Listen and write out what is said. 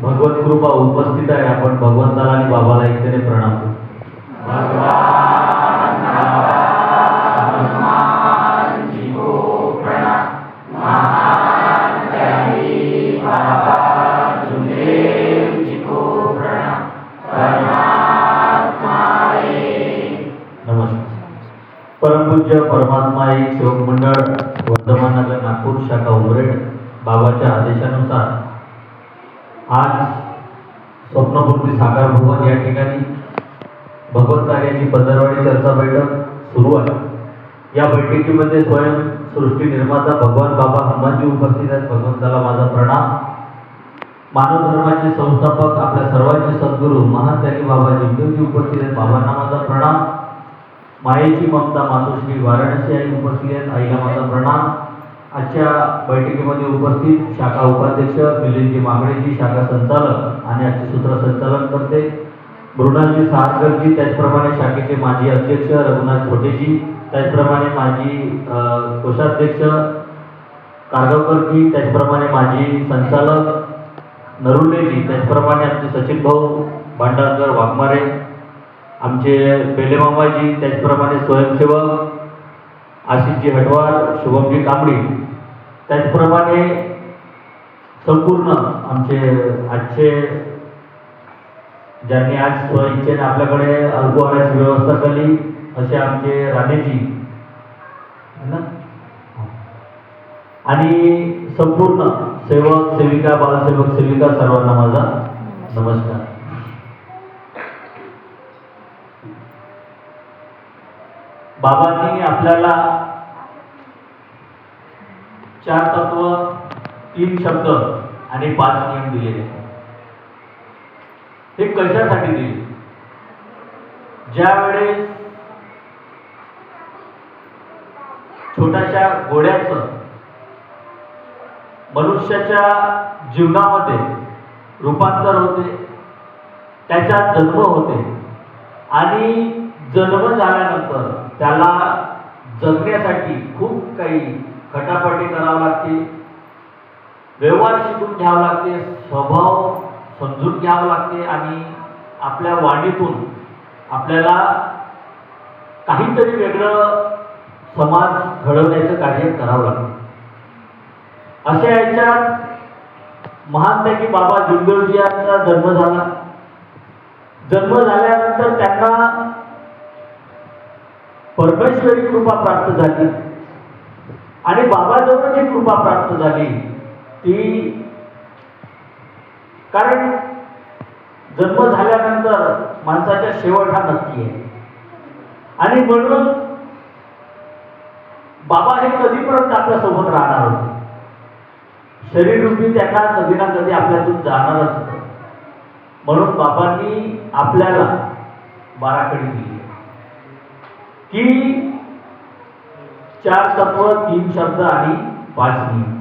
भगवत कृपा उपस्थित आहे. आपण भगवंताला आणि बाबाला एकतेने प्रणाम करू. परमपूज्य परमात्मा एक सेवक मंडळ वर्धमान नगर नागपूर शाखा उमरेड बाबाच्या आदेशानुसार आज स्वप्नपूर्ती साकार भवन या ठिकाणी भगवत कार्याची पंधरवाडी चर्चा बैठक सुरू आहे. या बैठकीमध्ये स्वयं सृष्टी निर्माता भगवान बाबा हनुमानजी उपस्थित आहेत. भगवंताला माझा प्रणाम. मानव धर्माचे संस्थापक आपल्या सर्वांचे सद्गुरू महान त्यागी बाबा जिंदूजी उपस्थित आहेत. बाबांना माझा प्रणाम. मायेची ममता मातोश्री वाराणसी आई उपस्थित आहेत. आईला माझा प्रणाम. आजच्या बैठकीमध्ये उपस्थित शाखा उपाध्यक्ष मिलिंदजी मागडेजी शाखा संचालक आणि आजचे सूत्रसंचालन करते मृणालजी सहारकरजी, त्याचप्रमाणे शाखेचे माजी अध्यक्ष रघुनाथ छोटेजी, त्याचप्रमाणे माजी कोषाध्यक्ष कारगावकरजी, त्याचप्रमाणे माजी संचालक नरुलेजी, त्याचप्रमाणे आमचे सचिन भाऊ भांडारकर वाघमारे, आमचे बेलेमामाजी, त्याचप्रमाणे स्वयंसेवक आशिषजी हटवार, शुभमजी कांबडी, त्याचप्रमाणे संपूर्ण आमचे आजचे ज्यांनी आज स्वइच्छेने आपल्याकडे अल्पहाराची व्यवस्था केली असे आमचे राणेजी आणि संपूर्ण सेवक सेविका बालसेवक सेविका सर्वांना माझा नमस्कार. बाबांनी आपल्याला 4 तत्व 3 शब्द आणि 5 नियम दिलेले. हे कशासाठी दिले? ज्यावेळेस छोट्याशा गोड्याचं मनुष्याच्या जीवनामध्ये रूपांतर होते, त्याचा जन्म होते आणि जन्म झाल्यानंतर त्याला जगण्यासाठी खूप काही खटापटी करावं लागते, व्यवहार शिकून घ्यावं लागते, स्वभाव समजून घ्यावं लागते आणि आपल्या वाणीतून आपल्याला काहीतरी वेगळं समाज घडवण्याचं कार्य करावं लागतं. अशा याच्यात महान त्यागी बाबा जुंदेवजी यांचा जन्म झाला. जन्म झाल्यानंतर त्यांना परमेश्वरी कृपा प्राप्त झाली आणि बाबाजवळ जी कृपा प्राप्त झाली ती, कारण जन्म झाल्यानंतर माणसाचा शेवट हा नक्की आहे आणि म्हणून बाबा हे कधीपर्यंत आपल्यासोबत राहणार होते. शरीररूपी त्यांना कधी ना कधी आपल्यातून जाणारच होतं. म्हणून बाबांनी आपल्याला बाराखडी दिली की 4 तत्व 3 शब्द आणि 5 नियम.